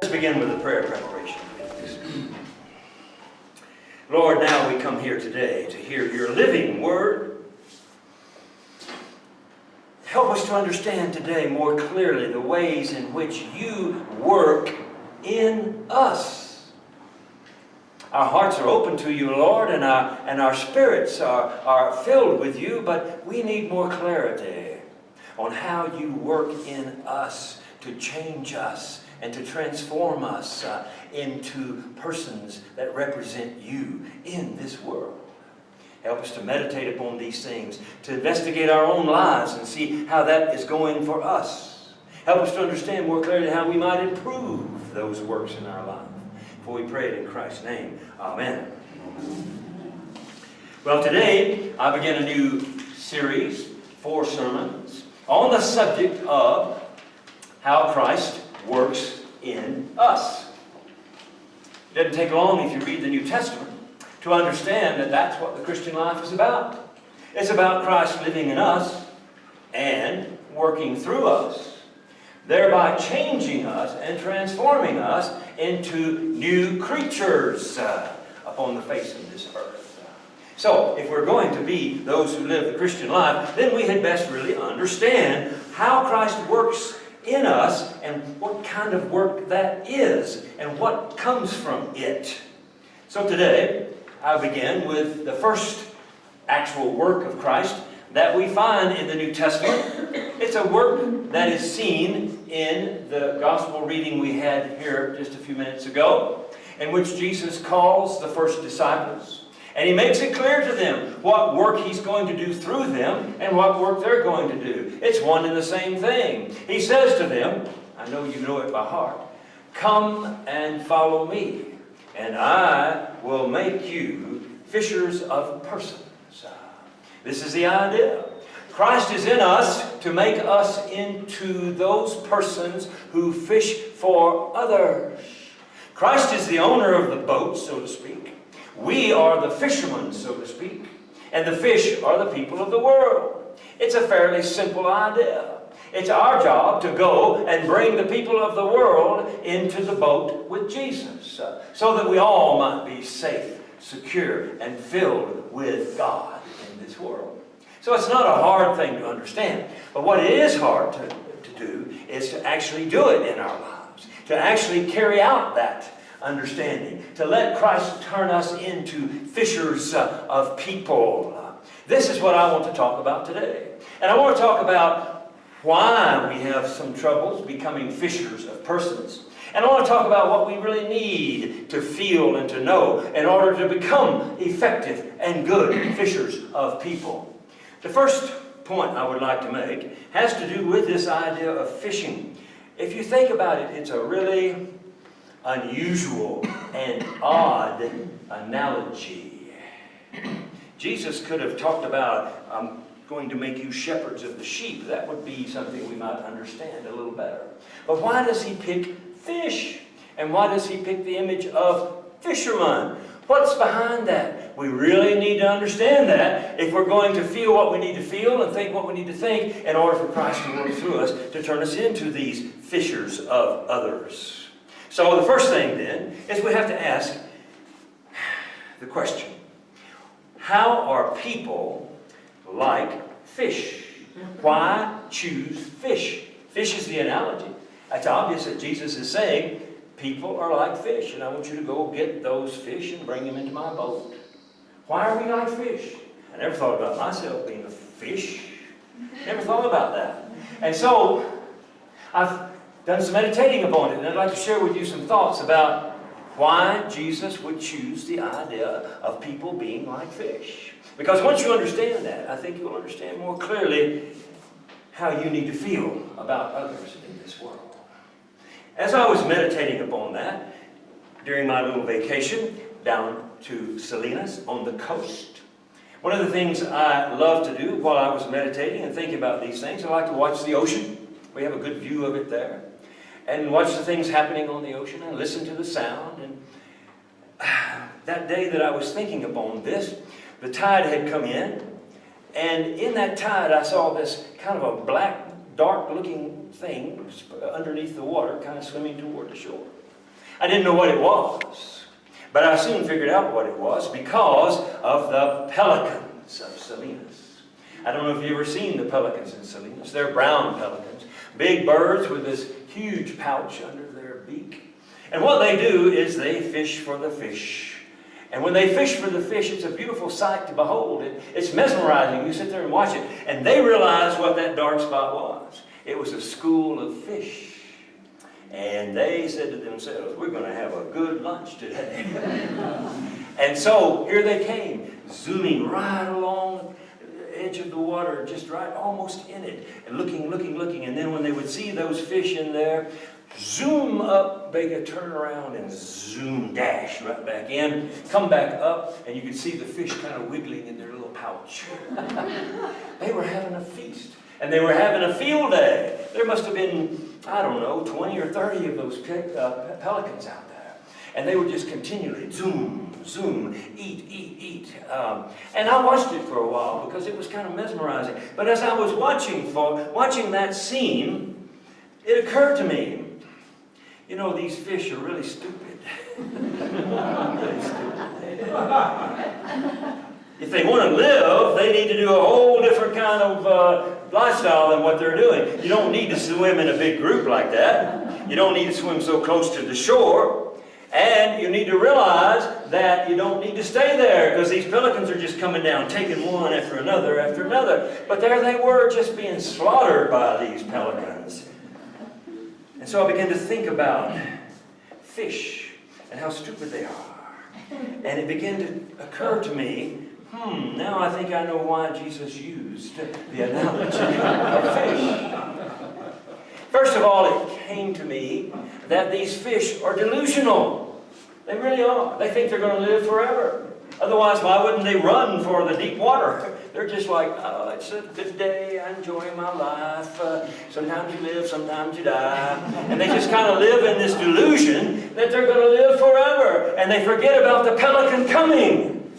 begin with a prayer preparation. Lord, now we come here today to hear your living word. Help us to understand today more clearly the ways in which you work in us. Our hearts are open to you, Lord, and our spirits are filled with you, but we need more clarity on how you work in us to change us and to transform us into persons that represent you in this world. Help us to meditate upon these things, to investigate our own lives and see how that is going for us. Help us to understand more clearly how we might improve those works in our life. For we pray it in Christ's name. Amen. Well, today I begin a new series, 4 sermons, on the subject of how Christ works in us. It doesn't take long if you read the New Testament to understand that that's what the Christian life is about. It's about Christ living in us and working through us, thereby changing us and transforming us into new creatures upon the face of this earth. So, if we're going to be those who live the Christian life, then we had best really understand how Christ works in us and what kind of work that is and what comes from it. So today, I begin with the first actual work of Christ that we find in the New Testament. It's a work that is seen in the gospel reading we had here just a few minutes ago, in which Jesus calls the first disciples. And he makes it clear to them what work he's going to do through them and what work they're going to do. It's one and the same thing. He says to them, I know you know it by heart, "Come and follow me, and I will make you fishers of persons." This is the idea. Christ is in us to make us into those persons who fish for others. Christ is the owner of the boat, so to speak. We are the fishermen, so to speak, and the fish are the people of the world. It's a fairly simple idea. It's our job to go and bring the people of the world into the boat with Jesus, so that we all might be safe, secure, and filled with God in this world. So it's not a hard thing to understand. But what it is hard to do is to actually do it in our lives, to actually carry out that understanding, to let Christ turn us into fishers of people. This is what I want to talk about today. And I want to talk about why we have some troubles becoming fishers of persons. And I want to talk about what we really need to feel and to know in order to become effective and good fishers of people. The first point I would like to make has to do with this idea of fishing. If you think about it, it's a really unusual and odd analogy. Jesus could have talked about, I'm going to make you shepherds of the sheep. That would be something we might understand a little better. But why does he pick fish? And why does he pick the image of fishermen? What's behind that? We really need to understand that if we're going to feel what we need to feel and think what we need to think in order for Christ to work through us to turn us into these fishers of others. So the first thing then is we have to ask the question, how are people like fish? Why choose fish? Fish is the analogy. It's obvious that Jesus is saying, people are like fish, and I want you to go get those fish and bring them into my boat. Why are we like fish? I never thought about myself being a fish. Never thought about that. And so, I've done some meditating upon it, and I'd like to share with you some thoughts about why Jesus would choose the idea of people being like fish. Because once you understand that, I think you'll understand more clearly how you need to feel about others in this world. As I was meditating upon that during my little vacation down to Salinas on the coast, one of the things I love to do while I was meditating and thinking about these things, I like to watch the ocean. We have a good view of it there. And watch the things happening on the ocean and listen to the sound. And that day that I was thinking upon this, the tide had come in. And in that tide, I saw this kind of a black, dark-looking thing underneath the water, kind of swimming toward the shore. I didn't know what it was, but I soon figured out what it was because of the pelicans of Salinas. I don't know if you've ever seen the pelicans in Salinas. They're brown pelicans, big birds with this huge pouch under their beak. And what they do is they fish for the fish. And when they fish for the fish, it's a beautiful sight to behold. It's mesmerizing. You sit there and watch it. And they realized what that dark spot was. It was a school of fish. And they said to themselves, we're going to have a good lunch today. And so here they came, zooming right along the edge of the water, just right almost in it, and looking. And then when they would see those fish in there, zoom up, they could turn around and zoom, dash right back in, come back up, and you could see the fish kind of wiggling in their little pouch. They were having a feast, and they were having a field day. There must have been, I don't know, 20 or 30 of those pelicans out there. And they would just continually zoom, eat. And I watched it for a while because it was kind of mesmerizing. But as I was watching that scene, it occurred to me, you know, these fish are really stupid. Really stupid. If they want to live, they need to do a whole different kind of lifestyle than what they're doing. You don't need to swim in a big group like that. You don't need to swim so close to the shore. And you need to realize that you don't need to stay there because these pelicans are just coming down, taking one after another. But there they were, just being slaughtered by these pelicans. And so I began to think about fish and how stupid they are. And it began to occur to me, now I think I know why Jesus used the analogy of fish. First of all, it came to me that these fish are delusional. They really are. They think they're going to live forever. Otherwise, why wouldn't they run for the deep water? They're just like, oh, it's a good day, I'm enjoying my life. Sometimes you live, sometimes you die. And they just kind of live in this delusion that they're going to live forever. And they forget about the pelican coming.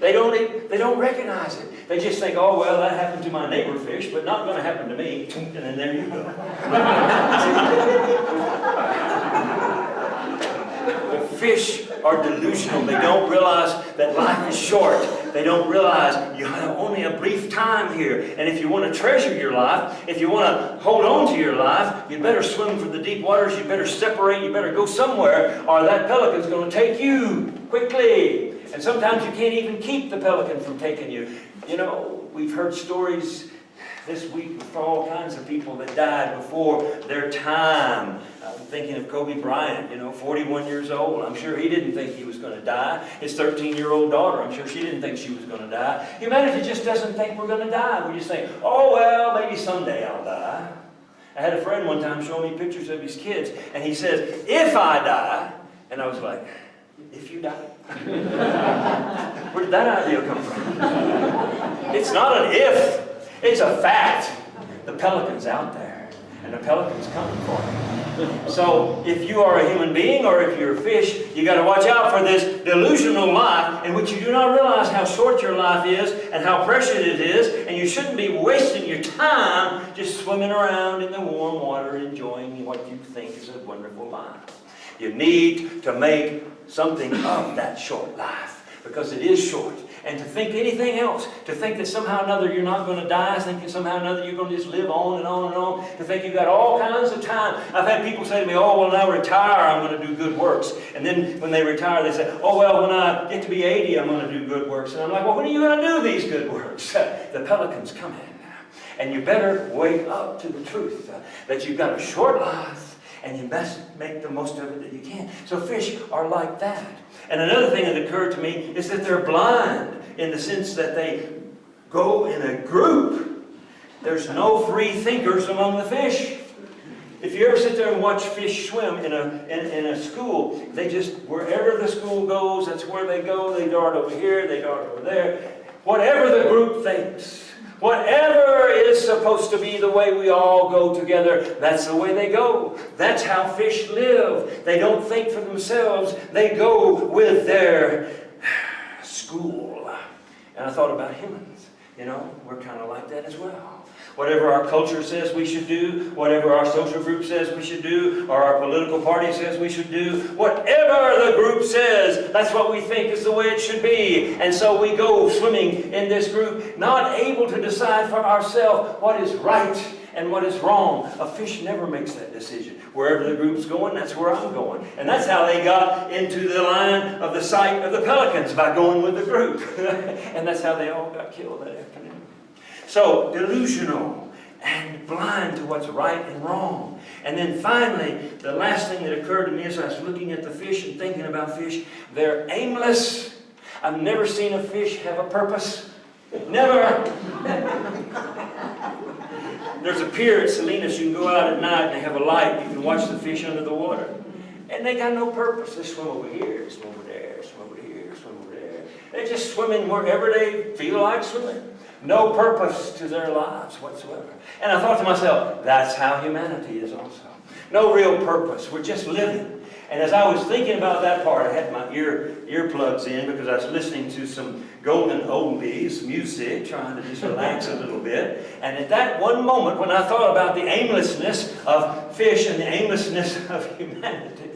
They don't recognize it. They just think, oh, well, that happened to my neighbor fish, but not going to happen to me. And then there you go. The fish are delusional. They don't realize that life is short. They don't realize you have only a brief time here. And if you want to treasure your life, if you want to hold on to your life, you better swim for the deep waters. You better separate. You better go somewhere, or that pelican's going to take you quickly. And sometimes you can't even keep the pelican from taking you. You know, we've heard stories this week with all kinds of people that died before their time. I'm thinking of Kobe Bryant, 41 years old. I'm sure he didn't think he was going to die. His 13-year-old daughter, I'm sure she didn't think she was going to die. Humanity just doesn't think we're going to die. We just think, oh, well, maybe someday I'll die. I had a friend one time show me pictures of his kids, and he says, if I die, and I was like, if you die? Where did that idea come from? It's not an if. It's a fact. The pelican's out there, and the pelican's coming for you. So if you are a human being or if you're a fish, you got to watch out for this delusional life in which you do not realize how short your life is and how precious it is, and you shouldn't be wasting your time just swimming around in the warm water enjoying what you think is a wonderful life. You need to make something of that short life because it is short. And to think anything else, to think that somehow or another you're not going to die, think that somehow or another you're going to just live on and on and on, to think you've got all kinds of time. I've had people say to me, oh, well, when I retire, I'm going to do good works. And then when they retire, they say, oh, well, when I get to be 80, I'm going to do good works. And I'm like, well, when are you going to do these good works? The pelican's coming. And you better wake up to the truth that you've got a short life, and you best make the most of it that you can. So fish are like that. And another thing that occurred to me is that they're blind in the sense that they go in a group. There's no free thinkers among the fish. If you ever sit there and watch fish swim in a school, they just, wherever the school goes, that's where they go. They dart over here, they dart over there. Whatever the group thinks, whatever is supposed to be the way we all go together, that's the way they go. That's how fish live. They don't think for themselves. They go with their school. And I thought about humans. You know, we're kind of like that as well. Whatever our culture says we should do, whatever our social group says we should do, or our political party says we should do, whatever the group says, that's what we think is the way it should be. And so we go swimming in this group, not able to decide for ourselves what is right and what is wrong. A fish never makes that decision. Wherever the group's going, that's where I'm going. And that's how they got into the line of the sight of the Pelicans, by going with the group. And that's how they all got killed that afternoon. So, delusional and blind to what's right and wrong. And then finally, the last thing that occurred to me as I was looking at the fish and thinking about fish, they're aimless. I've never seen a fish have a purpose. Never. There's a pier at Salinas. You can go out at night and they have a light. You can watch the fish under the water. And they got no purpose. They swim over here, swim over there, swim over here, swim over there. They're just swimming wherever they feel like swimming. No purpose to their lives whatsoever. And I thought to myself, that's how humanity is also. No real purpose. We're just living. And as I was thinking about that part, I had my earplugs in because I was listening to some golden oldies music, trying to just relax a little bit. And at that one moment, when I thought about the aimlessness of fish and the aimlessness of humanity,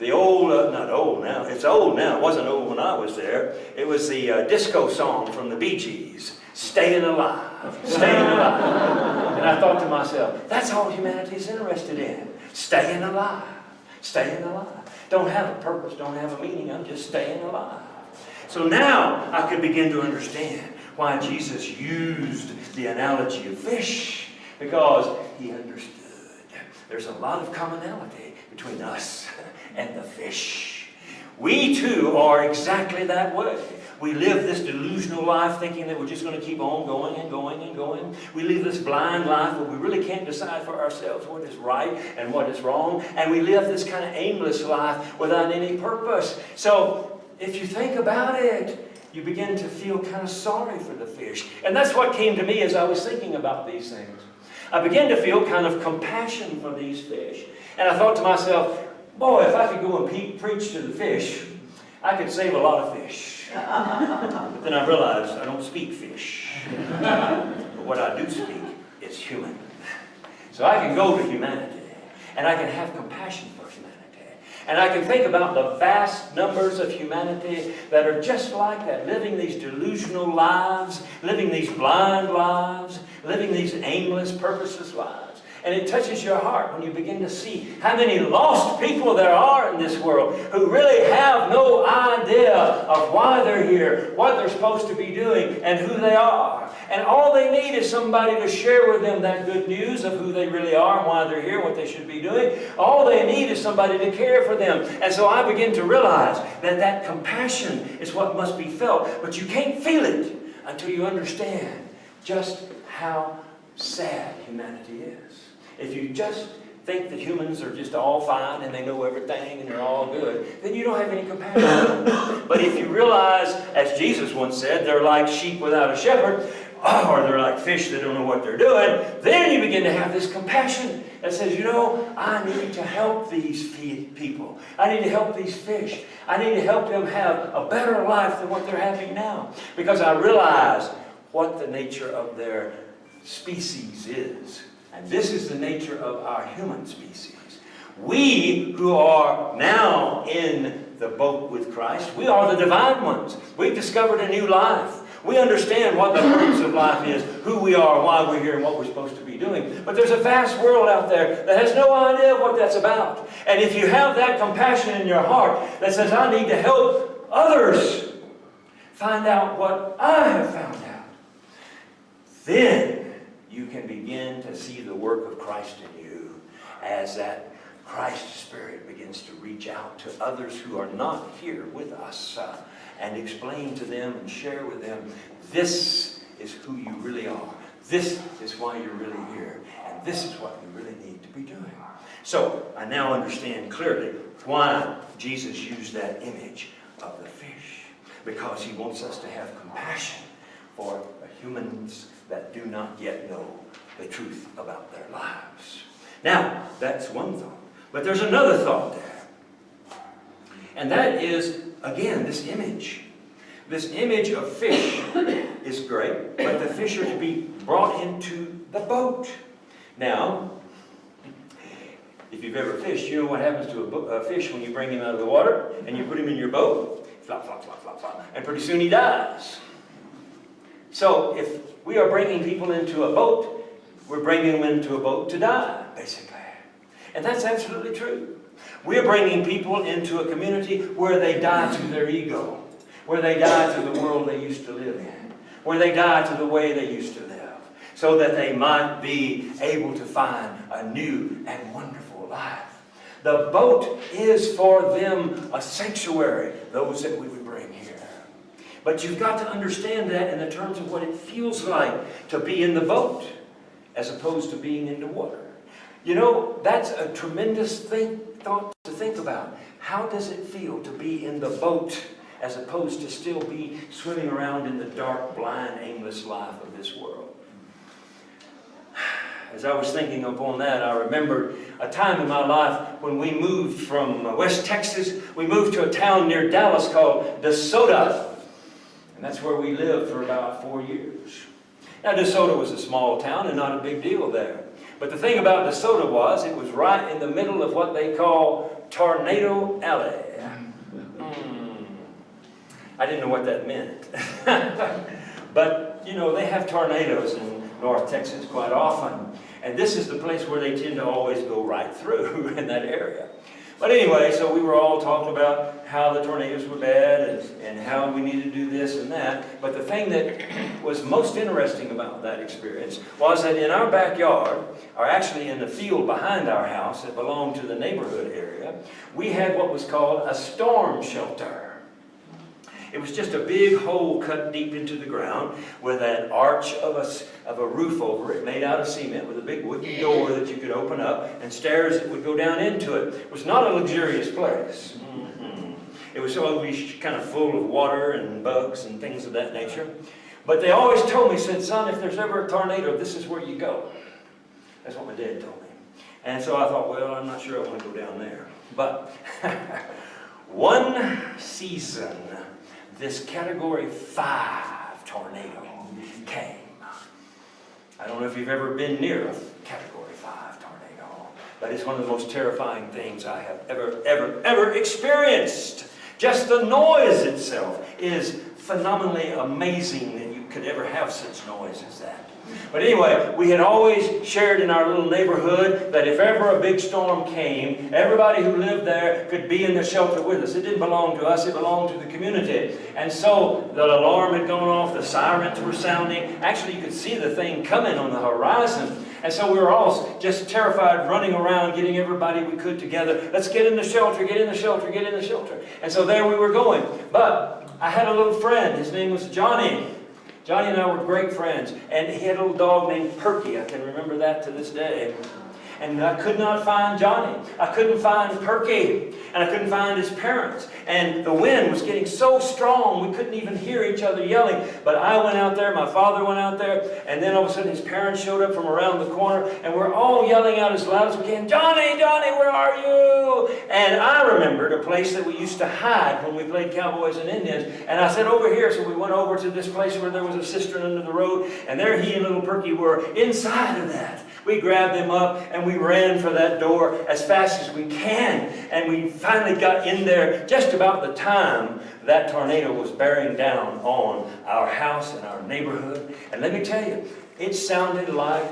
the old, not old now, it's old now, it wasn't old when I was there. It was the disco song from the Bee Gees, Staying Alive, Staying Alive. And I thought to myself, that's all humanity is interested in, staying alive. Staying alive. Don't have a purpose, don't have a meaning, I'm just staying alive. So now I could begin to understand why Jesus used the analogy of fish, because he understood there's a lot of commonality between us and the fish. We too are exactly that way. We live this delusional life thinking that we're just going to keep on going and going and going. We live this blind life where we really can't decide for ourselves what is right and what is wrong. And we live this kind of aimless life without any purpose. So if you think about it, you begin to feel kind of sorry for the fish. And that's what came to me as I was thinking about these things. I began to feel kind of compassion for these fish. And I thought to myself, boy, if I could go and preach to the fish, I could save a lot of fish. But then I realized I don't speak fish. But what I do speak is human. So I can go to humanity, and I can have compassion for humanity. And I can think about the vast numbers of humanity that are just like that, living these delusional lives, living these blind lives, living these aimless, purposeless lives. And it touches your heart when you begin to see how many lost people there are in this world who really have no idea of why they're here, what they're supposed to be doing, and who they are. And all they need is somebody to share with them that good news of who they really are and why they're here, what they should be doing. All they need is somebody to care for them. And so I begin to realize that that compassion is what must be felt. But you can't feel it until you understand just how sad humanity is. If you just think that humans are just all fine and they know everything and they're all good, then you don't have any compassion. But if you realize, as Jesus once said, they're like sheep without a shepherd, or they're like fish that don't know what they're doing, then you begin to have this compassion that says, you know, I need to help these people. I need to help these fish. I need to help them have a better life than what they're having now. Because I realize what the nature of their species is. And this is the nature of our human species. We who are now in the boat with Christ, we are the divine ones. We've discovered a new life. We understand what the purpose of life is, who we are, why we're here, and what we're supposed to be doing. But there's a vast world out there that has no idea what that's about. And if you have that compassion in your heart that says, I need to help others find out what I have found out, then you can begin to see the work of Christ in you as that Christ Spirit begins to reach out to others who are not here with us and explain to them and share with them, this is who you really are. This is why you're really here. And this is what you really need to be doing. So I now understand clearly why Jesus used that image of the fish. Because he wants us to have compassion for the humans that do not yet know the truth about their lives. Now, that's one thought. But there's another thought there. And that is, again, this image. This image of fish is great, but the fish are to be brought into the boat. Now, if you've ever fished, you know what happens to a fish when you bring him out of the water and you put him in your boat? Flop, flop, flop, flop, flop. And pretty soon he dies. So if we are bringing people into a boat, we're bringing them into a boat to die, basically. And that's absolutely true. We're bringing people into a community where they die to their ego, where they die to the world they used to live in, where they die to the way they used to live, so that they might be able to find a new and wonderful life. The boat is for them a sanctuary, those that we would bring here. But you've got to understand that in the terms of what it feels like to be in the boat as opposed to being in the water. You know, that's a tremendous thought to think about. How does it feel to be in the boat as opposed to still be swimming around in the dark, blind, aimless life of this world? As I was thinking upon that, I remembered a time in my life when we moved from West Texas. We moved to a town near Dallas called DeSoto. And that's where we lived for about 4 years. Now, DeSoto was a small town and not a big deal there. But the thing about DeSoto was it was right in the middle of what they call Tornado Alley. I didn't know what that meant. But, you know, they have tornadoes in North Texas quite often. And this is the place where they tend to always go right through in that area. But anyway, so we were all talking about how the tornadoes were bad and how we needed to do this and that. But the thing that was most interesting about that experience was that in our backyard, or actually in the field behind our house that belonged to the neighborhood area, we had what was called a storm shelter. It was just a big hole cut deep into the ground with an arch of a roof over it made out of cement with a big wooden door that you could open up and stairs that would go down into it. It was not a luxurious place. It was always kind of full of water and bugs and things of that nature. But they always told me, said, son, if there's ever a tornado, this is where you go. That's what my dad told me. And so I thought, well, I'm not sure I want to go down there. But one season, this Category 5 tornado came. I don't know if you've ever been near a Category 5 tornado, but it's one of the most terrifying things I have ever experienced. Just the noise itself is phenomenally amazing that you could ever have such noise as that. But anyway, we had always shared in our little neighborhood that if ever a big storm came, everybody who lived there could be in the shelter with us. It didn't belong to us, it belonged to the community. And so the alarm had gone off, the sirens were sounding. Actually, you could see the thing coming on the horizon. And so we were all just terrified, running around, getting everybody we could together. Let's get in the shelter, get in the shelter, get in the shelter. And so there we were going. But I had a little friend, his name was Johnny. Johnny and I were great friends, and he had a little dog named Perky. I can remember that to this day. And I could not find Johnny. I couldn't find Perky, and I couldn't find his parents. And the wind was getting so strong, we couldn't even hear each other yelling. But I went out there, my father went out there, and then all of a sudden his parents showed up from around the corner, and we're all yelling out as loud as we can, Johnny, Johnny, where are you? And I remembered a place that we used to hide when we played Cowboys and Indians. And I said, over here. So we went over to this place where there was a cistern under the road, and there he and little Perky were inside of that. We grabbed them up and we ran for that door as fast as we can. And we finally got in there just about the time that tornado was bearing down on our house and our neighborhood. And let me tell you, it sounded like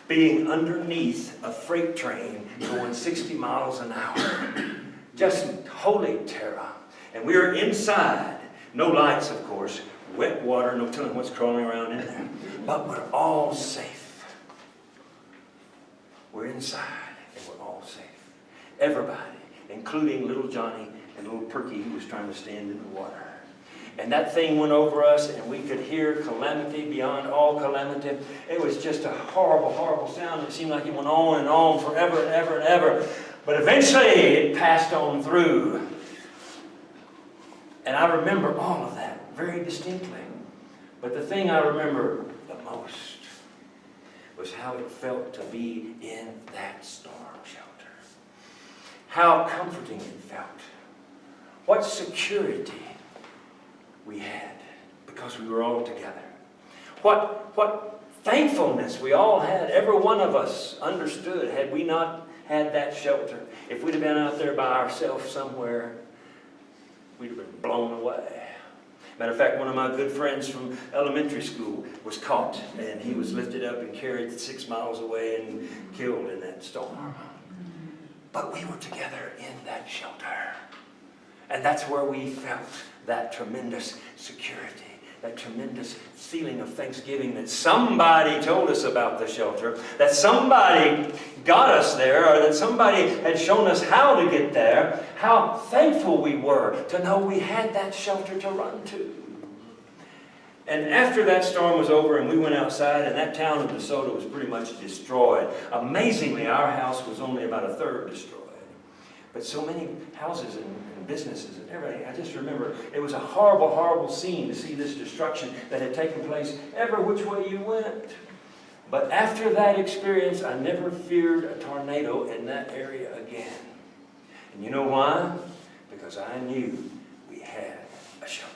being underneath a freight train going 60 miles an hour. Just holy terror. And we were inside. No lights, of course. Wet water, no telling what's crawling around in there. But we're all safe. We're inside and we're all safe. Everybody, including little Johnny and little Perky who was trying to stand in the water. And that thing went over us and we could hear calamity beyond all calamity. It was just a horrible, horrible sound. It seemed like it went on and on forever and ever and ever. But eventually it passed on through. And I remember all of that very distinctly. But the thing I remember the most was how it felt to be in that storm shelter. How comforting it felt. What security we had because we were all together. What thankfulness we all had. Every one of us understood, had we not had that shelter, if we'd have been out there by ourselves somewhere, we'd have been blown away. Matter of fact, one of my good friends from elementary school was caught, and he was lifted up and carried 6 miles away and killed in that storm. But we were together in that shelter. And that's where we felt that tremendous security, that tremendous feeling of thanksgiving that somebody told us about the shelter, that somebody got us there, or that somebody had shown us how to get there. How thankful we were to know we had that shelter to run to. And after that storm was over and we went outside, and that town of DeSoto was pretty much destroyed. Amazingly, our house was only about a third destroyed. But so many houses and businesses and everything. I just remember it was a horrible, horrible scene to see this destruction that had taken place every which way you went. But after that experience, I never feared a tornado in that area again. And you know why? Because I knew we had a shelter.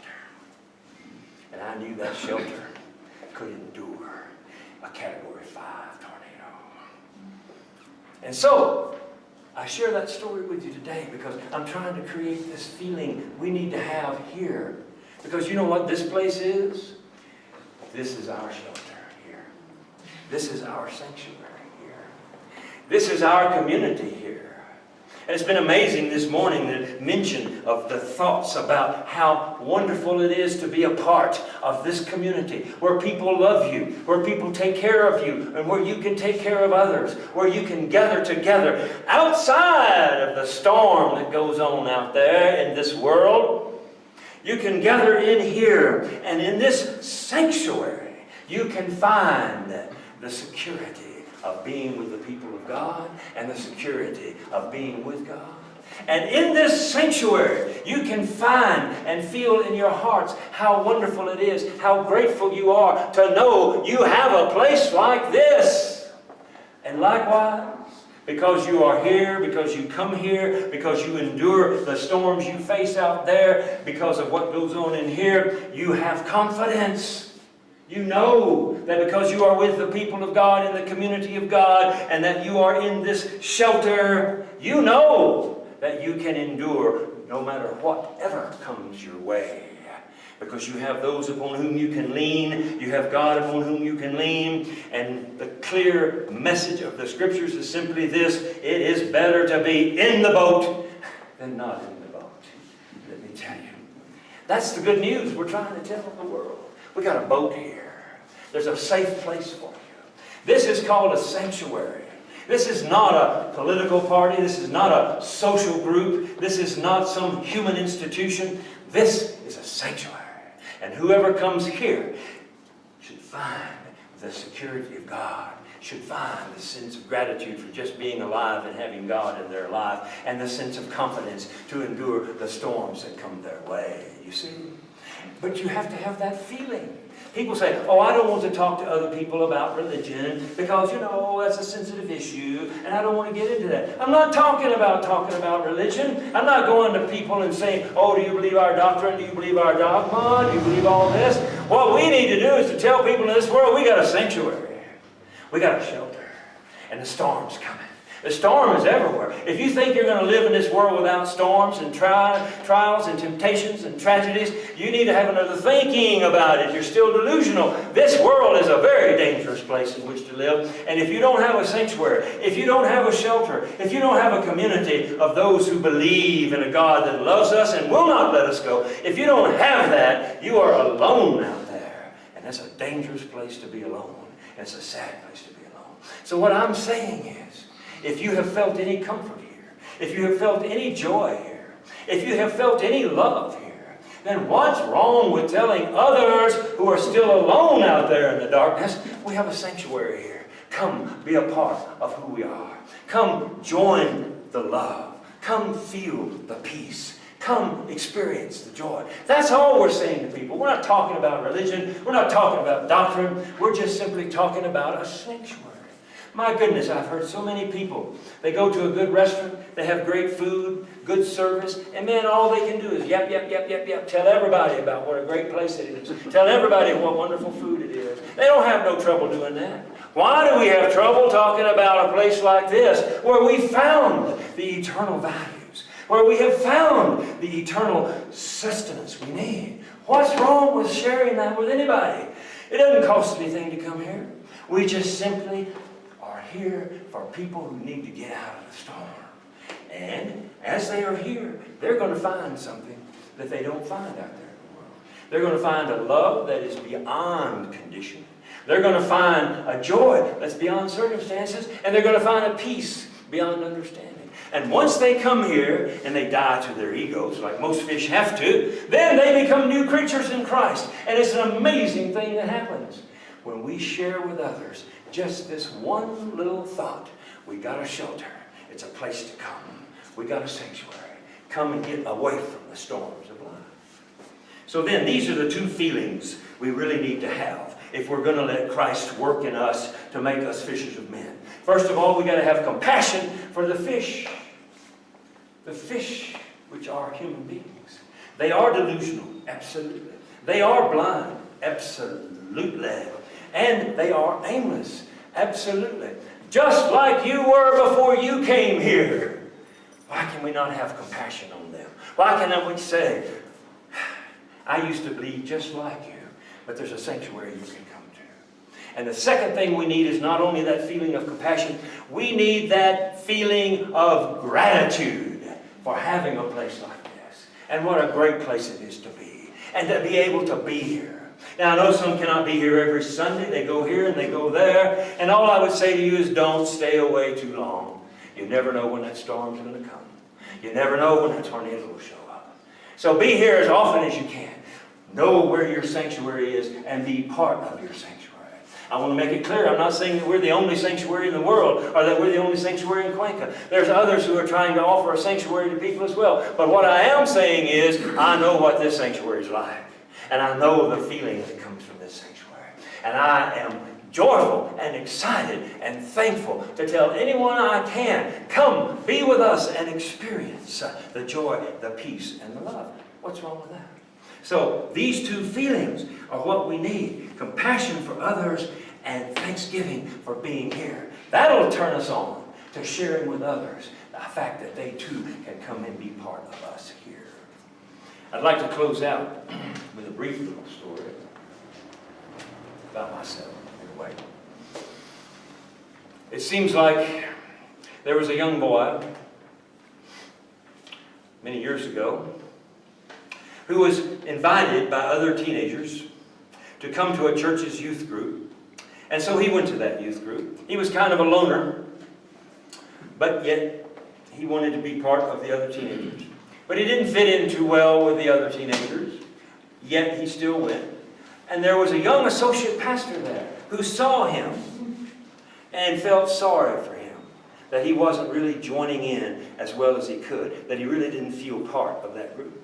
And I knew that shelter could endure a Category 5 tornado. And so, I share that story with you today because I'm trying to create this feeling we need to have here. Because you know what this place is? This is our shelter here. This is our sanctuary here. This is our community here. And it's been amazing this morning, the mention of the thoughts about how wonderful it is to be a part of this community, where people love you, where people take care of you, and where you can take care of others, where you can gather together outside of the storm that goes on out there in this world. You can gather in here, and in this sanctuary, you can find the security of being with the people of God and the security of being with God. And in this sanctuary, you can find and feel in your hearts how wonderful it is, how grateful you are to know you have a place like this. And likewise, because you are here, because you come here, because you endure the storms you face out there, because of what goes on in here, you have confidence. You know that because you are with the people of God in the community of God and that you are in this shelter, you know that you can endure no matter whatever comes your way. Because you have those upon whom you can lean. You have God upon whom you can lean. And the clear message of the Scriptures is simply this: it is better to be in the boat than not in the boat. Let me tell you. That's the good news we're trying to tell the world. We got a boat here. There's a safe place for you. This is called a sanctuary. This is not a political party. This is not a social group. This is not some human institution. This is a sanctuary. And whoever comes here should find the security of God, should find the sense of gratitude for just being alive and having God in their life, and the sense of confidence to endure the storms that come their way. You see? But you have to have that feeling. People say, oh, I don't want to talk to other people about religion because, you know, that's a sensitive issue and I don't want to get into that. I'm not talking about religion. I'm not going to people and saying, oh, do you believe our doctrine? Do you believe our dogma? Do you believe all this? What we need to do is to tell people in this world we got a sanctuary. We got a shelter. And the storm's coming. The storm is everywhere. If you think you're going to live in this world without storms and trials and temptations and tragedies, you need to have another thinking about it. You're still delusional. This world is a very dangerous place in which to live. And if you don't have a sanctuary, if you don't have a shelter, if you don't have a community of those who believe in a God that loves us and will not let us go, if you don't have that, you are alone out there. And that's a dangerous place to be alone. And it's a sad place to be alone. So what I'm saying is, if you have felt any comfort here, if you have felt any joy here, if you have felt any love here, then what's wrong with telling others who are still alone out there in the darkness, we have a sanctuary here. Come be a part of who we are. Come join the love. Come feel the peace. Come experience the joy. That's all we're saying to people. We're not talking about religion. We're not talking about doctrine. We're just simply talking about a sanctuary. My goodness, I've heard so many people. They go to a good restaurant, they have great food, good service, and man, all they can do is yap, yap, yap, yap, yap. Tell everybody about what a great place it is. Tell everybody what wonderful food it is. They don't have no trouble doing that. Why do we have trouble talking about a place like this where we found the eternal values, where we have found the eternal sustenance we need? What's wrong with sharing that with anybody? It doesn't cost anything to come here. We just simply are here for people who need to get out of the storm. And as they are here, they're going to find something that they don't find out there in the world. They're going to find a love that is beyond condition. They're going to find a joy that's beyond circumstances. And they're going to find a peace beyond understanding. And once they come here and they die to their egos, like most fish have to, then they become new creatures in Christ. And it's an amazing thing that happens when we share with others just this one little thought. We got a shelter. It's a place to come. We got a sanctuary. Come and get away from the storms of life. So then, these are the two feelings we really need to have if we're going to let Christ work in us to make us fishers of men. First of all, we got to have compassion for the fish. The fish, which are human beings. They are delusional, absolutely. They are blind, absolutely. And they are aimless, absolutely. Just like you were before you came here. Why can we not have compassion on them? Why cannot we say, I used to believe just like you, but there's a sanctuary you can come to. And the second thing we need is not only that feeling of compassion, we need that feeling of gratitude for having a place like this. And what a great place it is to be. And to be able to be here. Now I know some cannot be here every Sunday. They go here and they go there. And all I would say to you is don't stay away too long. You never know when that storm's going to come. You never know when that tornado will show up. So be here as often as you can. Know where your sanctuary is and be part of your sanctuary. I want to make it clear, I'm not saying that we're the only sanctuary in the world or that we're the only sanctuary in Cuenca. There's others who are trying to offer a sanctuary to people as well. But what I am saying is, I know what this sanctuary is like. And I know the feeling that comes from this sanctuary. And I am joyful and excited and thankful to tell anyone I can, come, be with us and experience the joy, the peace, and the love. What's wrong with that? So these two feelings are what we need. Compassion for others and thanksgiving for being here. That'll turn us on to sharing with others the fact that they too can come and be part of us here. I'd like to close out with a brief little story about myself. Anyway, it seems like there was a young boy many years ago who was invited by other teenagers to come to a church's youth group. And so he went to that youth group. He was kind of a loner, but yet he wanted to be part of the other teenagers. But he didn't fit in too well with the other teenagers, yet he still went. And there was a young associate pastor there who saw him and felt sorry for him, that he wasn't really joining in as well as he could, that he really didn't feel part of that group.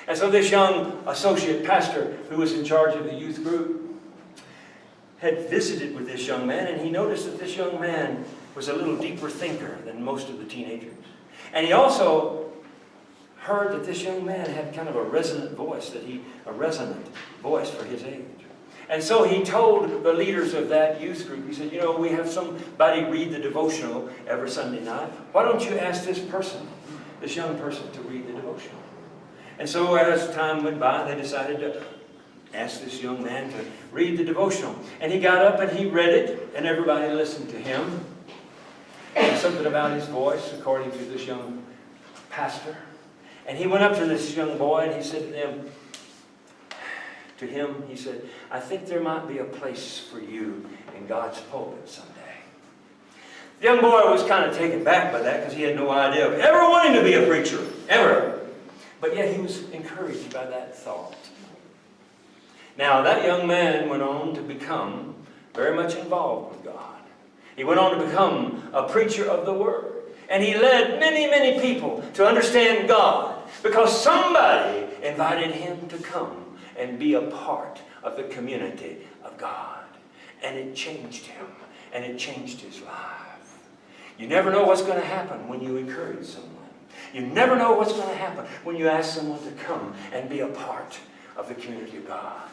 And so this young associate pastor who was in charge of the youth group had visited with this young man, and he noticed that this young man was a little deeper thinker than most of the teenagers. And he also heard that this young man had kind of a resonant voice for his age. And so he told the leaders of that youth group, he said, you know, we have somebody read the devotional every Sunday night. Why don't you ask this young person to read the devotional? And so as time went by, they decided to ask this young man to read the devotional. And he got up and he read it, and everybody listened to him. And something about his voice, according to this young pastor. And he went up to this young boy and he said to him, he said, I think there might be a place for you in God's pulpit someday. The young boy was kind of taken back by that because he had no idea of ever wanting to be a preacher, ever. But yet he was encouraged by that thought. Now that young man went on to become very much involved with God. He went on to become a preacher of the Word. And he led many, many people to understand God because somebody invited him to come and be a part of the community of God. and it changed him, and it changed his life. You never know what's going to happen when you encourage someone. You never know what's going to happen when you ask someone to come and be a part of the community of God.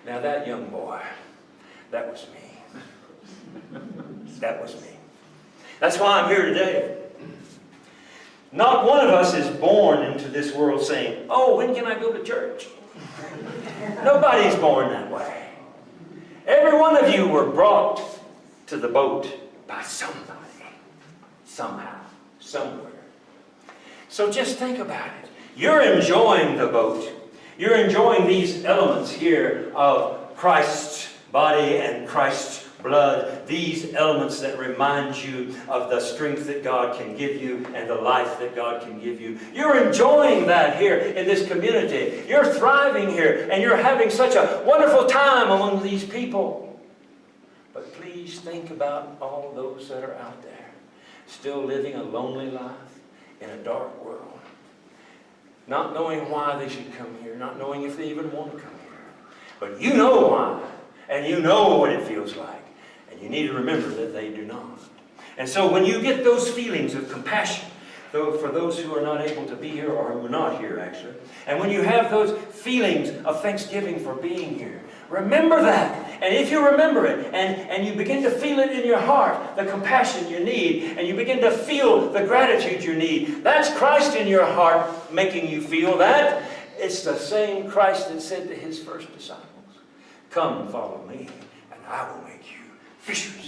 Now that young boy, that was me. That was me. That's why I'm here today. Not one of us is born into this world saying, oh, when can I go to church? Nobody's born that way. Every one of you were brought to the boat by somebody, somehow, somewhere. So just think about it. You're enjoying the boat. You're enjoying these elements here of Christ's body and Christ's blood. These elements that remind you of the strength that God can give you and the life that God can give you. You're enjoying that here in this community. You're thriving here and you're having such a wonderful time among these people. But please think about all those that are out there still living a lonely life in a dark world. Not knowing why they should come here. Not knowing if they even want to come here. But you know why. And you know what it feels like. And you need to remember that they do not. And so when you get those feelings of compassion, for those who are not able to be here or who are not here actually, and when you have those feelings of thanksgiving for being here, remember that. And if you remember it and you begin to feel it in your heart, the compassion you need, and you begin to feel the gratitude you need, that's Christ in your heart making you feel that. It's the same Christ that said to his first disciples, come and follow me, and I will make you fishers